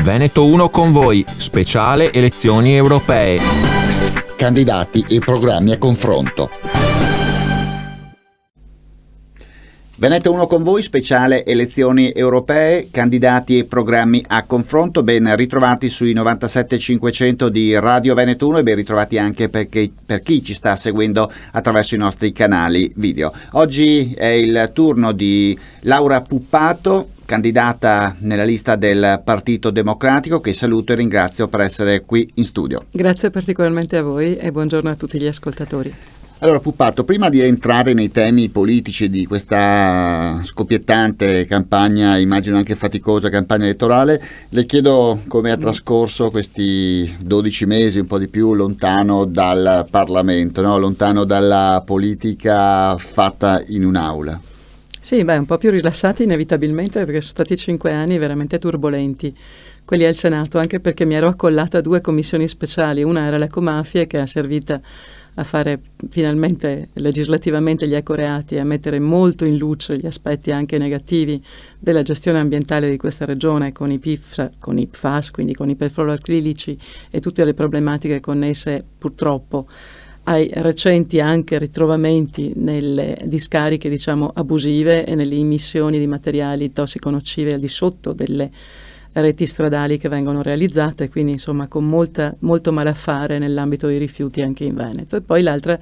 Veneto 1 con voi, speciale elezioni europee. Candidati e programmi a confronto. Veneto 1 con voi, speciale elezioni europee, candidati e programmi a confronto. Ben ritrovati sui 97.500 di Radio Veneto 1 e ben ritrovati anche per chi ci sta seguendo attraverso i nostri canali video. Oggi è il turno di Laura Puppato, candidata nella lista del Partito Democratico, che saluto e ringrazio per essere qui in studio. Grazie particolarmente a voi e buongiorno a tutti gli ascoltatori. Allora Puppato, prima di entrare nei temi politici di questa scoppiettante campagna, immagino anche faticosa campagna elettorale, le chiedo come ha trascorso questi 12 mesi, un po' di più, lontano dal Parlamento, no? Lontano dalla politica fatta in un'aula. Sì, un po' più rilassati inevitabilmente, perché sono stati 5 anni veramente turbolenti, quelli al Senato, anche perché mi ero accollata a 2 commissioni speciali. Una era l'ecomafie, che è servita a fare finalmente legislativamente gli ecoreati e a mettere molto in luce gli aspetti anche negativi della gestione ambientale di questa regione con i PFAS, quindi con i perfluoroalchilici e tutte le problematiche connesse purtroppo ai recenti anche ritrovamenti nelle discariche abusive e nelle emissioni di materiali tossico-nocive al di sotto delle reti stradali che vengono realizzate, quindi insomma con molto malaffare nell'ambito dei rifiuti anche in Veneto. E poi l'altra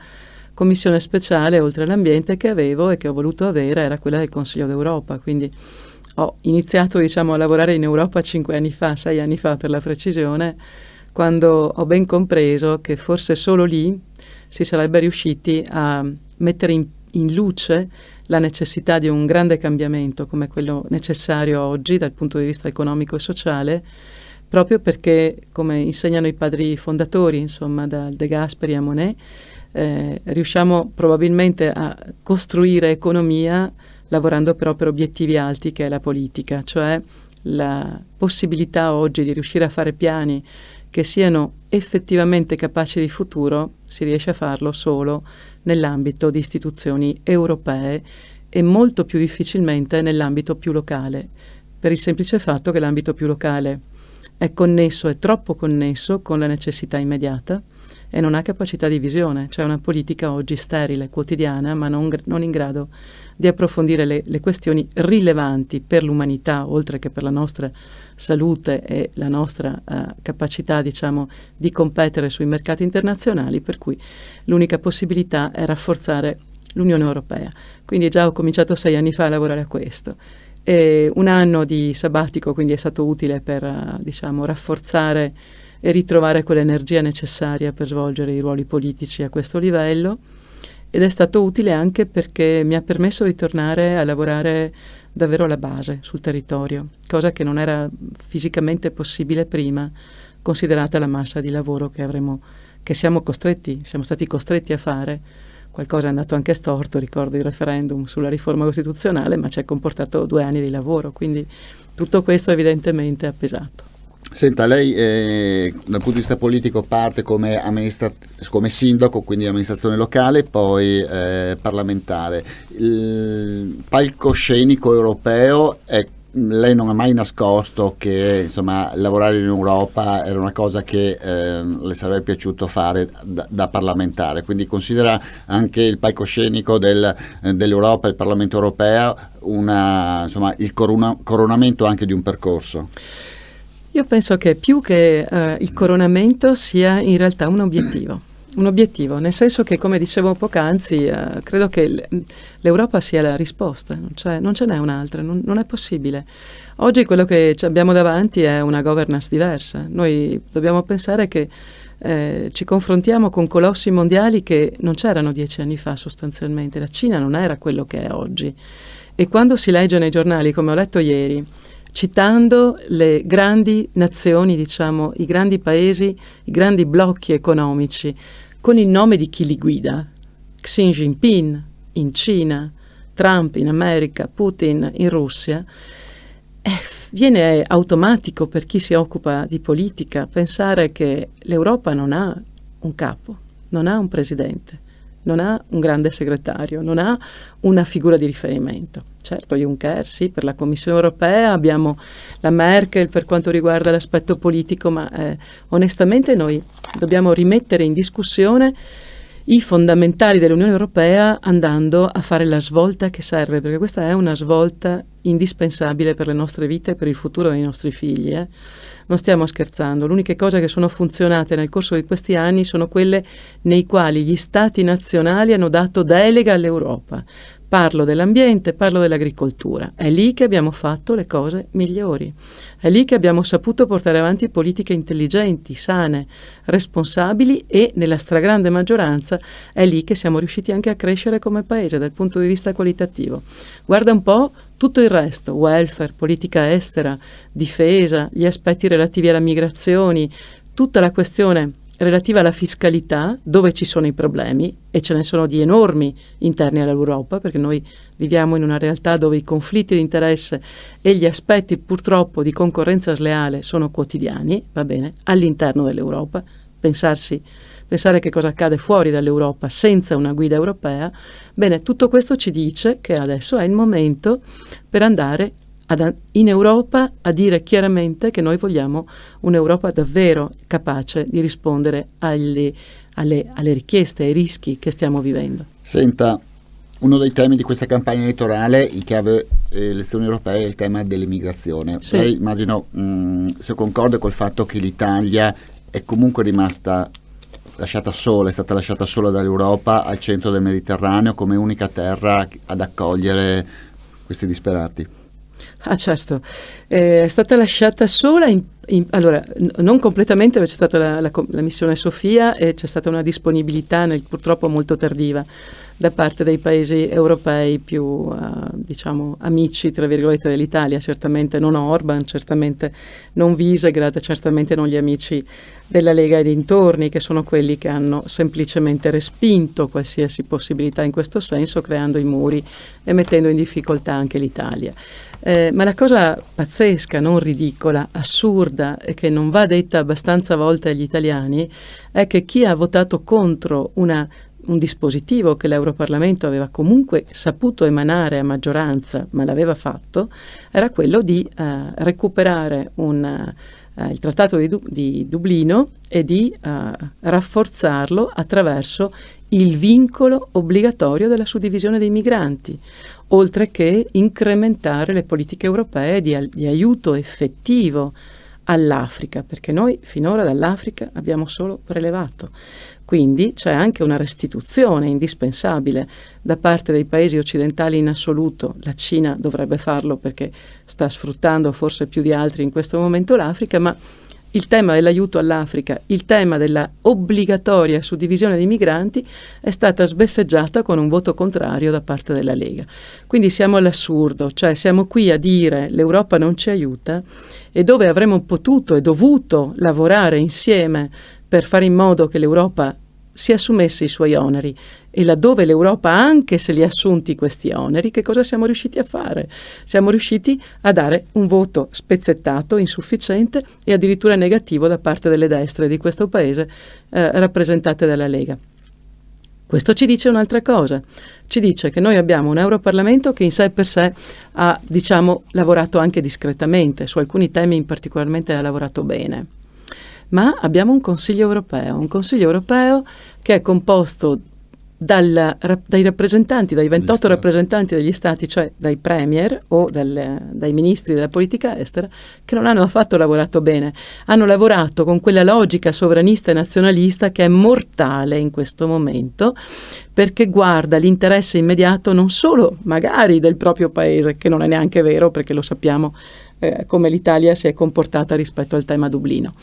commissione speciale, oltre all'ambiente, che avevo e che ho voluto avere, era quella del Consiglio d'Europa, quindi ho iniziato a lavorare in Europa 6 anni fa per la precisione, quando ho ben compreso che forse solo lì si sarebbe riusciti a mettere in luce la necessità di un grande cambiamento come quello necessario oggi dal punto di vista economico e sociale, proprio perché, come insegnano i padri fondatori, da De Gasperi a Monnet, riusciamo probabilmente a costruire economia lavorando però per obiettivi alti, che è la politica, cioè la possibilità oggi di riuscire a fare piani che siano effettivamente capaci di futuro si riesce a farlo solo nell'ambito di istituzioni europee e molto più difficilmente nell'ambito più locale, per il semplice fatto che l'ambito più locale è troppo connesso con la necessità immediata e non ha capacità di visione, cioè una politica oggi sterile, quotidiana, ma non in grado di approfondire le questioni rilevanti per l'umanità, oltre che per la nostra salute e la nostra capacità, di competere sui mercati internazionali, per cui l'unica possibilità è rafforzare l'Unione Europea. Quindi già ho cominciato 6 anni fa a lavorare a questo. E un anno di sabbatico quindi è stato utile per rafforzare e ritrovare quell'energia necessaria per svolgere i ruoli politici a questo livello, ed è stato utile anche perché mi ha permesso di tornare a lavorare davvero alla base, sul territorio, cosa che non era fisicamente possibile prima, considerata la massa di lavoro che siamo stati costretti a fare. Qualcosa è andato anche storto, ricordo il referendum sulla riforma costituzionale, ma ci ha comportato 2 anni di lavoro, quindi tutto questo evidentemente ha pesato. Senta, lei dal punto di vista politico parte come sindaco, quindi amministrazione locale, poi parlamentare. Il palcoscenico europeo lei non ha mai nascosto che lavorare in Europa era una cosa che le sarebbe piaciuto fare da parlamentare, quindi considera anche il palcoscenico dell'Europa, il Parlamento europeo, il coronamento anche di un percorso? Io penso che più che il coronamento sia in realtà un obiettivo, nel senso che, come dicevo poc'anzi, credo che l'Europa sia la risposta, non ce n'è un'altra, non è possibile. Oggi quello che abbiamo davanti è una governance diversa. Noi dobbiamo pensare che ci confrontiamo con colossi mondiali che non c'erano 10 anni fa sostanzialmente. La Cina non era quello che è oggi. E quando si legge nei giornali, come ho letto ieri, citando le grandi nazioni, i grandi paesi, i grandi blocchi economici, con il nome di chi li guida, Xi Jinping in Cina, Trump in America, Putin in Russia, viene automatico per chi si occupa di politica pensare che l'Europa non ha un capo, non ha un presidente, non ha un grande segretario, non ha una figura di riferimento. Certo, Juncker sì, per la Commissione europea abbiamo la Merkel per quanto riguarda l'aspetto politico, ma onestamente noi dobbiamo rimettere in discussione i fondamentali dell'Unione Europea andando a fare la svolta che serve, perché questa è una svolta indispensabile per le nostre vite e per il futuro dei nostri figli. Non stiamo scherzando, le uniche cose che sono funzionate nel corso di questi anni sono quelle nei quali gli stati nazionali hanno dato delega all'Europa. Parlo dell'ambiente, parlo dell'agricoltura. È lì che abbiamo fatto le cose migliori. È lì che abbiamo saputo portare avanti politiche intelligenti, sane, responsabili e, nella stragrande maggioranza, è lì che siamo riusciti anche a crescere come paese dal punto di vista qualitativo. Guarda un po' tutto il resto, welfare, politica estera, difesa, gli aspetti relativi alle migrazioni, tutta la questione relativa alla fiscalità, dove ci sono i problemi, e ce ne sono di enormi interni all'Europa, perché noi viviamo in una realtà dove i conflitti di interesse e gli aspetti purtroppo di concorrenza sleale sono quotidiani, va bene, all'interno dell'Europa, pensare che cosa accade fuori dall'Europa senza una guida europea. Bene, tutto questo ci dice che adesso è il momento per andare in Europa a dire chiaramente che noi vogliamo un'Europa davvero capace di rispondere alle richieste, ai rischi che stiamo vivendo. Senta, uno dei temi di questa campagna elettorale, in chiave elezioni europee, è il tema dell'immigrazione. Sì. Lei, immagino, se concorda col fatto che l'Italia è comunque rimasta lasciata sola, è stata lasciata sola dall'Europa al centro del Mediterraneo come unica terra ad accogliere questi disperati. Ah, certo, è stata lasciata sola, allora, non completamente, perché c'è stata la missione Sofia e c'è stata una disponibilità purtroppo molto tardiva da parte dei paesi europei più, diciamo, amici, tra virgolette, dell'Italia, certamente non Orban, certamente non Visegrad, certamente non gli amici della Lega e dintorni, che sono quelli che hanno semplicemente respinto qualsiasi possibilità in questo senso, creando i muri e mettendo in difficoltà anche l'Italia. Ma la cosa pazzesca, non ridicola, assurda e che non va detta abbastanza volte agli italiani è che chi ha votato contro un dispositivo che l'Europarlamento aveva comunque saputo emanare a maggioranza, ma l'aveva fatto, era quello di recuperare il Trattato di Dublino e di rafforzarlo attraverso il vincolo obbligatorio della suddivisione dei migranti, oltre che incrementare le politiche europee di aiuto effettivo all'Africa, perché noi finora dall'Africa abbiamo solo prelevato. Quindi c'è anche una restituzione indispensabile da parte dei paesi occidentali in assoluto. La Cina dovrebbe farlo perché sta sfruttando forse più di altri in questo momento l'Africa, ma il tema dell'aiuto all'Africa, il tema della obbligatoria suddivisione dei migranti è stata sbeffeggiata con un voto contrario da parte della Lega. Quindi siamo all'assurdo, cioè siamo qui a dire l'Europa non ci aiuta, e dove avremmo potuto e dovuto lavorare insieme per fare in modo che l'Europa si assumesse i suoi oneri, e laddove l'Europa anche se li ha assunti questi oneri, che cosa siamo riusciti a fare? Siamo riusciti a dare un voto spezzettato, insufficiente e addirittura negativo da parte delle destre di questo paese rappresentate dalla Lega. Questo ci dice un'altra cosa, ci dice che noi abbiamo un Europarlamento che in sé per sé ha, diciamo, lavorato anche discretamente, su alcuni temi particolarmente ha lavorato bene. Ma abbiamo un Consiglio europeo che è composto dai rappresentanti, dai 28 rappresentanti degli stati, cioè dai premier o dai ministri della politica estera, che non hanno affatto lavorato bene. Hanno lavorato con quella logica sovranista e nazionalista che è mortale in questo momento, perché guarda l'interesse immediato non solo magari del proprio paese, che non è neanche vero, perché lo sappiamo come l'Italia si è comportata rispetto al tema Dublino,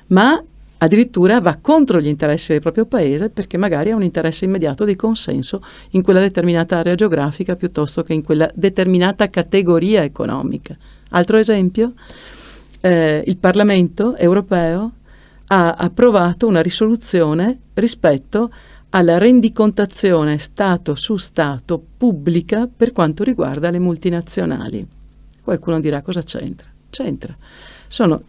ma addirittura va contro gli interessi del proprio paese perché magari ha un interesse immediato di consenso in quella determinata area geografica piuttosto che in quella determinata categoria economica. Altro esempio, il Parlamento europeo ha approvato una risoluzione rispetto alla rendicontazione Stato su Stato pubblica per quanto riguarda le multinazionali. Qualcuno dirà cosa c'entra? C'entra,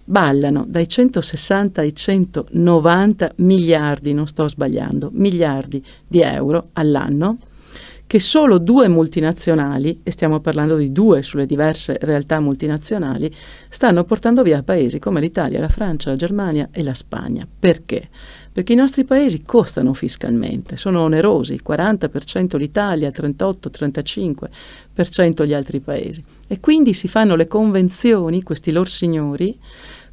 ballano dai 160 ai 190 miliardi, non sto sbagliando, miliardi di euro all'anno, che solo 2 multinazionali, e stiamo parlando di 2 sulle diverse realtà multinazionali, stanno portando via a paesi come l'Italia, la Francia, la Germania e la Spagna. Perché? Perché i nostri paesi costano fiscalmente, sono onerosi, 40% l'Italia, 38-35% gli altri paesi. E quindi si fanno le convenzioni, questi lor signori,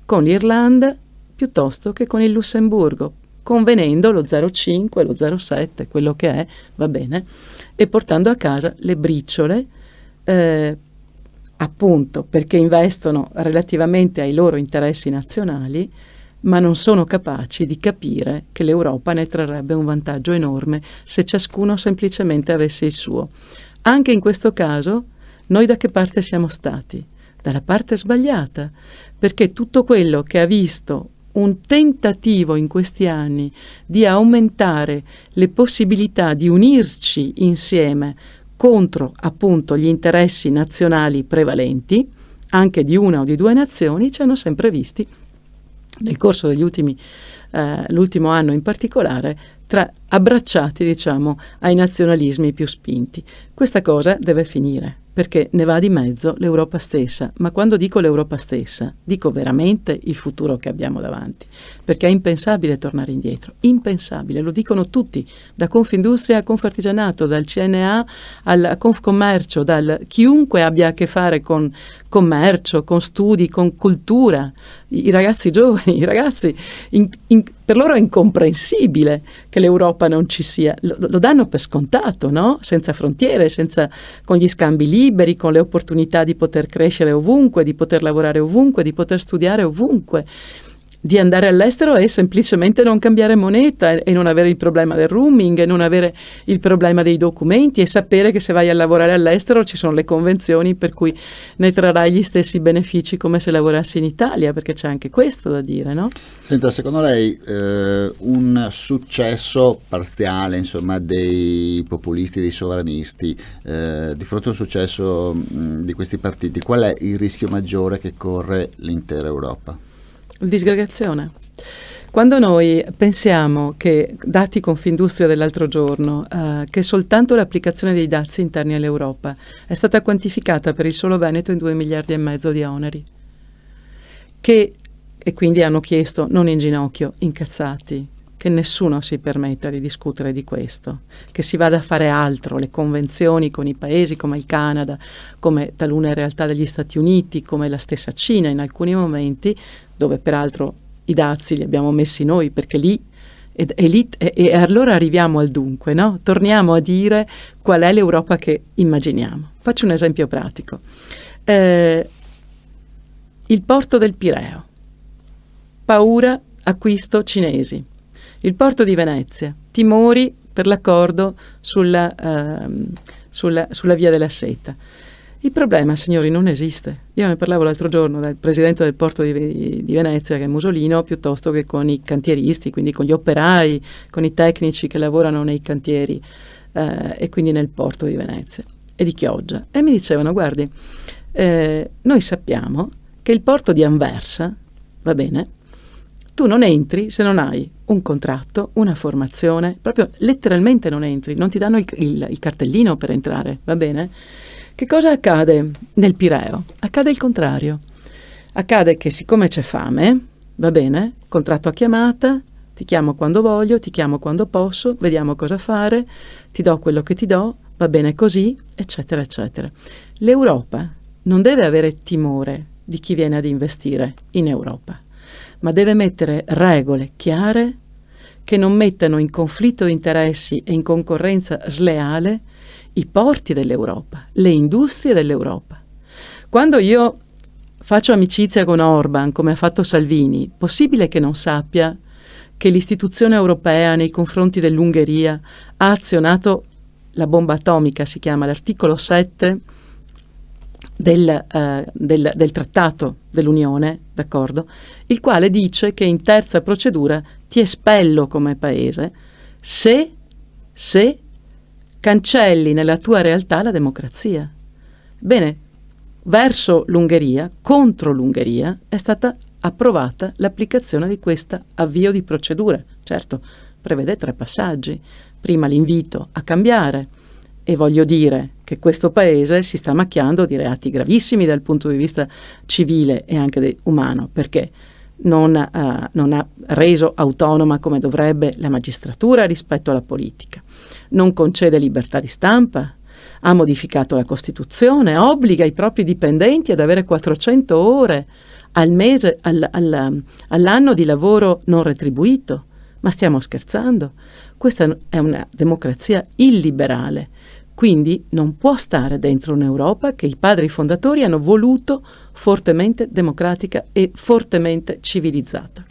con l'Irlanda piuttosto che con il Lussemburgo, convenendo lo 0,5, lo 0,7, quello che è, va bene, e portando a casa le briciole, appunto perché investono relativamente ai loro interessi nazionali, ma non sono capaci di capire che l'Europa ne trarrebbe un vantaggio enorme se ciascuno semplicemente avesse il suo. Anche in questo caso, noi da che parte siamo stati? Dalla parte sbagliata, perché tutto quello che ha visto un tentativo in questi anni di aumentare le possibilità di unirci insieme contro appunto gli interessi nazionali prevalenti, anche di una o di 2 nazioni, ci hanno sempre visti nel corso degli l'ultimo anno in particolare, abbracciati, diciamo, ai nazionalismi più spinti. Questa cosa deve finire, perché ne va di mezzo l'Europa stessa, ma quando dico l'Europa stessa, dico veramente il futuro che abbiamo davanti, perché è impensabile tornare indietro, impensabile, lo dicono tutti, da Confindustria a Confartigianato, dal CNA al Confcommercio, chiunque abbia a che fare con commercio, con studi, con cultura, i ragazzi giovani, i ragazzi, per loro è incomprensibile che l'Europa non ci sia, lo danno per scontato, no? Senza frontiere, con gli scambi liberi, con le opportunità di poter crescere ovunque, di poter lavorare ovunque, di poter studiare ovunque, di andare all'estero e semplicemente non cambiare moneta e non avere il problema del roaming e non avere il problema dei documenti e sapere che se vai a lavorare all'estero ci sono le convenzioni per cui ne trarrai gli stessi benefici come se lavorassi in Italia, perché c'è anche questo da dire, no? Senta, secondo lei un successo parziale, insomma, dei populisti, dei sovranisti, di fronte a un successo di questi partiti, qual è il rischio maggiore che corre l'intera Europa? Disgregazione. Quando noi pensiamo che, dati Confindustria dell'altro giorno, che soltanto l'applicazione dei dazi interni all'Europa è stata quantificata per il solo Veneto in 2,5 miliardi di oneri, e quindi hanno chiesto, non in ginocchio, incazzati, che nessuno si permetta di discutere di questo, che si vada a fare altro, le convenzioni con i paesi come il Canada, come talune realtà degli Stati Uniti, come la stessa Cina in alcuni momenti, dove peraltro i dazi li abbiamo messi noi, perché lì e allora arriviamo al dunque, no? Torniamo a dire qual è l'Europa che immaginiamo. Faccio un esempio pratico. Il porto del Pireo, paura, acquisto cinesi. Il porto di Venezia, timori per l'accordo sulla via della seta. Il problema, signori, non esiste. Io ne parlavo l'altro giorno dal presidente del porto di Venezia, che è Musolino, piuttosto che con i cantieristi, quindi con gli operai, con i tecnici che lavorano nei cantieri e quindi nel porto di Venezia e di Chioggia. E mi dicevano, guardi, noi sappiamo che il porto di Anversa, va bene, tu non entri se non hai un contratto, una formazione, proprio letteralmente non entri, non ti danno il cartellino per entrare, va bene? Che cosa accade nel Pireo? Accade il contrario. Accade che siccome c'è fame, va bene, contratto a chiamata, ti chiamo quando voglio, ti chiamo quando posso, vediamo cosa fare, ti do quello che ti do, va bene così, eccetera, eccetera. L'Europa non deve avere timore di chi viene ad investire in Europa, ma deve mettere regole chiare che non mettano in conflitto di interessi e in concorrenza sleale i porti dell'Europa, le industrie dell'Europa. Quando io faccio amicizia con Orban, come ha fatto Salvini, possibile che non sappia che l'istituzione europea nei confronti dell'Ungheria ha azionato la bomba atomica, si chiama l'articolo 7 del trattato dell'Unione, d'accordo? Il quale dice che in terza procedura ti espello come paese se cancelli nella tua realtà la democrazia. Bene, verso l'Ungheria, contro l'Ungheria, è stata approvata l'applicazione di questo avvio di procedura. Certo, prevede 3 passaggi. Prima l'invito a cambiare, e voglio dire che questo paese si sta macchiando di reati gravissimi dal punto di vista civile e anche umano, perché non ha reso autonoma come dovrebbe la magistratura rispetto alla politica, non concede libertà di stampa, ha modificato la Costituzione, obbliga i propri dipendenti ad avere 400 ore al mese, all'anno di lavoro non retribuito. Ma stiamo scherzando? Questa è una democrazia illiberale, quindi non può stare dentro un'Europa che i padri fondatori hanno voluto fortemente democratica e fortemente civilizzata.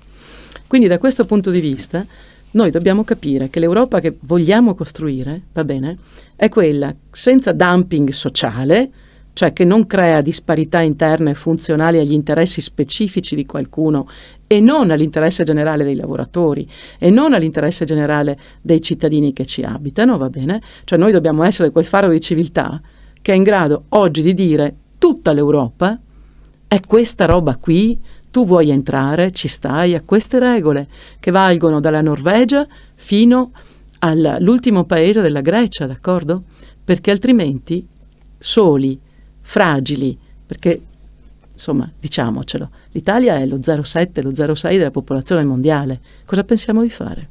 Quindi da questo punto di vista noi dobbiamo capire che l'Europa che vogliamo costruire, va bene, è quella senza dumping sociale, cioè che non crea disparità interne funzionali agli interessi specifici di qualcuno e non all'interesse generale dei lavoratori e non all'interesse generale dei cittadini che ci abitano, va bene? Cioè noi dobbiamo essere quel faro di civiltà che è in grado oggi di dire tutta l'Europa è questa roba qui, tu vuoi entrare, ci stai a queste regole che valgono dalla Norvegia fino all'ultimo paese della Grecia, d'accordo? Perché altrimenti soli, fragili, perché insomma diciamocelo, l'Italia è lo 0,7, lo 0,6 della popolazione mondiale, cosa pensiamo di fare?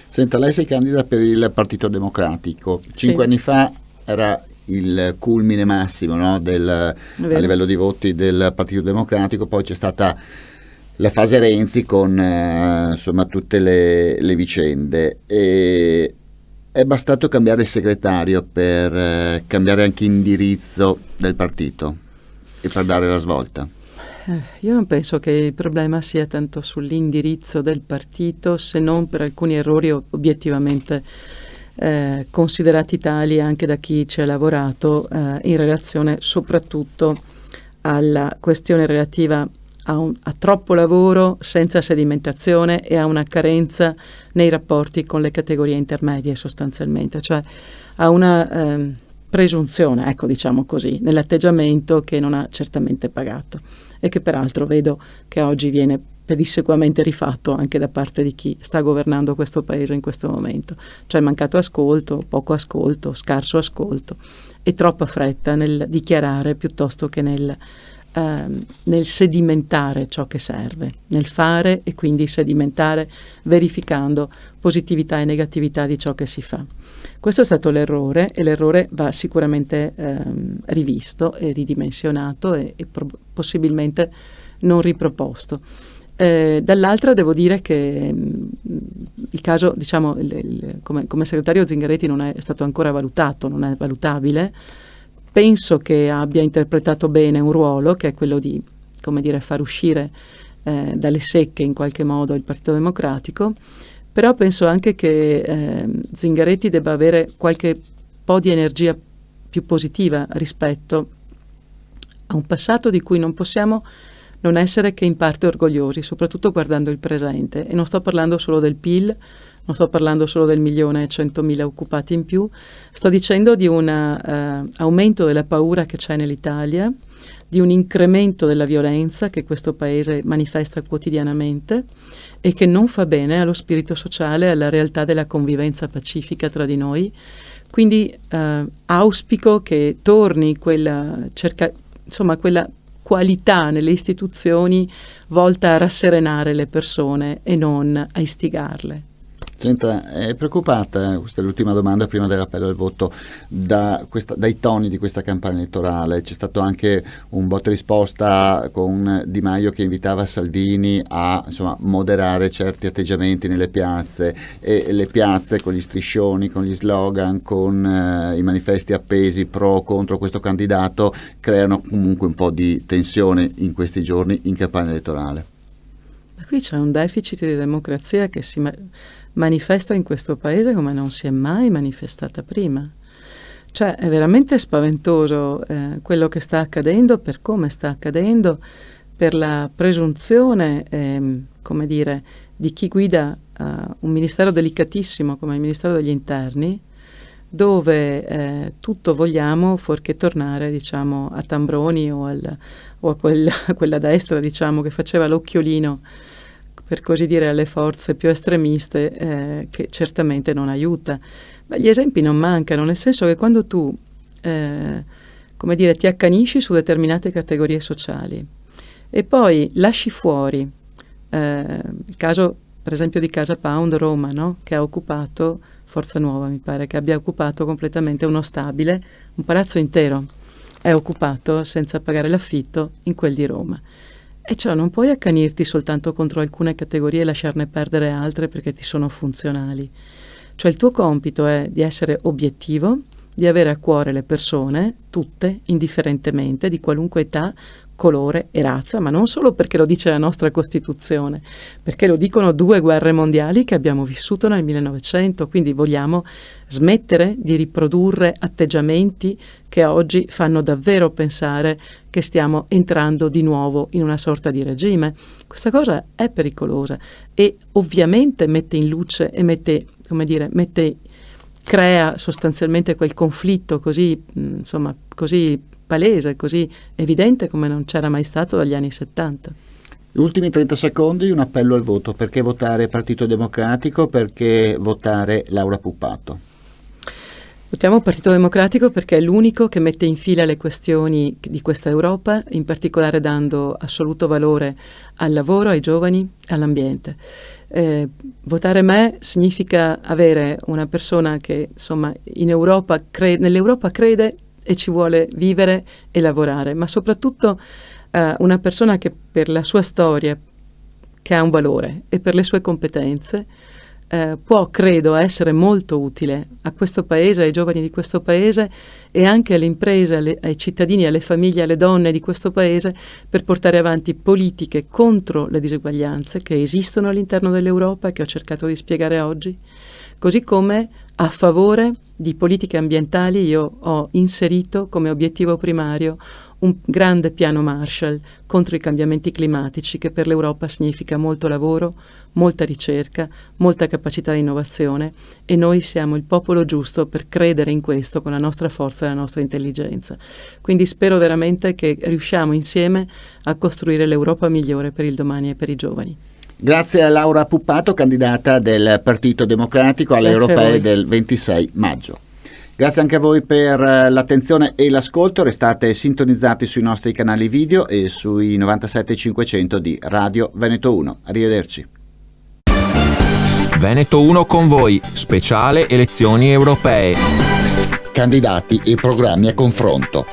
Senta, lei si candida per il Partito Democratico, Sì. 5 anni fa era il culmine massimo, no, a livello di voti del Partito Democratico, poi c'è stata la fase Renzi con insomma tutte le vicende, e è bastato cambiare il segretario per cambiare anche indirizzo del partito e per dare la svolta. Io non penso che il problema sia tanto sull'indirizzo del partito, se non per alcuni errori obiettivamente considerati tali anche da chi ci ha lavorato in relazione soprattutto alla questione relativa a troppo lavoro senza sedimentazione e a una carenza nei rapporti con le categorie intermedie sostanzialmente, cioè a una presunzione, ecco, diciamo così, nell'atteggiamento che non ha certamente pagato e che peraltro vedo che oggi viene pedissequamente rifatto anche da parte di chi sta governando questo paese in questo momento, cioè mancato ascolto, poco ascolto, scarso ascolto e troppa fretta nel dichiarare piuttosto che nel sedimentare ciò che serve, nel fare e quindi sedimentare verificando positività e negatività di ciò che si fa. Questo è stato l'errore e l'errore va sicuramente rivisto e ridimensionato e possibilmente non riproposto. Dall'altra devo dire che il caso, diciamo, come segretario Zingaretti non è stato ancora valutato, non è valutabile. Penso che abbia interpretato bene un ruolo che è quello di, come dire, far uscire dalle secche in qualche modo il Partito Democratico, però penso anche che Zingaretti debba avere qualche po' di energia più positiva rispetto a un passato di cui non possiamo non essere che in parte orgogliosi, soprattutto guardando il presente. E non sto parlando solo del PIL, non sto parlando solo del 1.100.000 occupati in più, sto dicendo di un aumento della paura che c'è nell'Italia, di un incremento della violenza che questo paese manifesta quotidianamente e che non fa bene allo spirito sociale, alla realtà della convivenza pacifica tra di noi. Quindi auspico che torni quella qualità nelle istituzioni volta a rasserenare le persone e non a istigarle. Senta, è preoccupata, questa è l'ultima domanda prima dell'appello al voto, dai toni di questa campagna elettorale? C'è stato anche un botta e risposta con Di Maio che invitava Salvini a moderare certi atteggiamenti nelle piazze, e le piazze con gli striscioni, con gli slogan, con i manifesti appesi pro o contro questo candidato creano comunque un po' di tensione in questi giorni in campagna elettorale. Ma qui c'è un deficit di democrazia che si manifesta in questo paese come non si è mai manifestata prima. Cioè è veramente spaventoso quello che sta accadendo, per come sta accadendo, per la presunzione, come dire, di chi guida un ministero delicatissimo come il Ministero degli Interni, dove tutto vogliamo fuorché tornare, diciamo, a Tambroni o a quella destra, diciamo, che faceva l'occhiolino, per così dire, alle forze più estremiste, che certamente non aiuta. Ma gli esempi non mancano, nel senso che quando tu, come dire, ti accanisci su determinate categorie sociali e poi lasci fuori il caso, per esempio, di Casa Pound Roma, no? Che ha occupato, Forza Nuova mi pare, che abbia occupato completamente uno stabile, un palazzo intero è occupato senza pagare l'affitto in quel di Roma. E ciò non puoi accanirti soltanto contro alcune categorie e lasciarne perdere altre perché ti sono funzionali. Cioè il tuo compito è di essere obiettivo, di avere a cuore le persone, tutte, indifferentemente, di qualunque età, colore e razza, ma non solo perché lo dice la nostra Costituzione, perché lo dicono 2 guerre mondiali che abbiamo vissuto nel 1900, quindi vogliamo smettere di riprodurre atteggiamenti che oggi fanno davvero pensare che stiamo entrando di nuovo in una sorta di regime. Questa cosa è pericolosa e ovviamente mette in luce e crea sostanzialmente quel conflitto così, insomma, così palese, così evidente come non c'era mai stato dagli anni 70. Ultimi 30 secondi, un appello al voto. Perché votare Partito Democratico? Perché votare Laura Puppato? Votiamo Partito Democratico perché è l'unico che mette in fila le questioni di questa Europa, in particolare dando assoluto valore al lavoro, ai giovani, all'ambiente. Votare me significa avere una persona che, insomma, nell'Europa crede e ci vuole vivere e lavorare, ma soprattutto una persona che per la sua storia, che ha un valore, e per le sue competenze può, credo, essere molto utile a questo paese, ai giovani di questo paese e anche alle imprese, ai cittadini, alle famiglie, alle donne di questo paese, per portare avanti politiche contro le diseguaglianze che esistono all'interno dell'Europa e che ho cercato di spiegare oggi, così come a favore di politiche ambientali. Io ho inserito come obiettivo primario un grande piano Marshall contro i cambiamenti climatici, che per l'Europa significa molto lavoro, molta ricerca, molta capacità di innovazione, e noi siamo il popolo giusto per credere in questo con la nostra forza e la nostra intelligenza. Quindi spero veramente che riusciamo insieme a costruire l'Europa migliore per il domani e per i giovani. Grazie a Laura Puppato, candidata del Partito Democratico alle europee del 26 maggio. Grazie anche a voi per l'attenzione e l'ascolto. Restate sintonizzati sui nostri canali video e sui 97.500 di Radio Veneto 1. Arrivederci. Veneto 1 con voi, speciale elezioni europee. Candidati e programmi a confronto.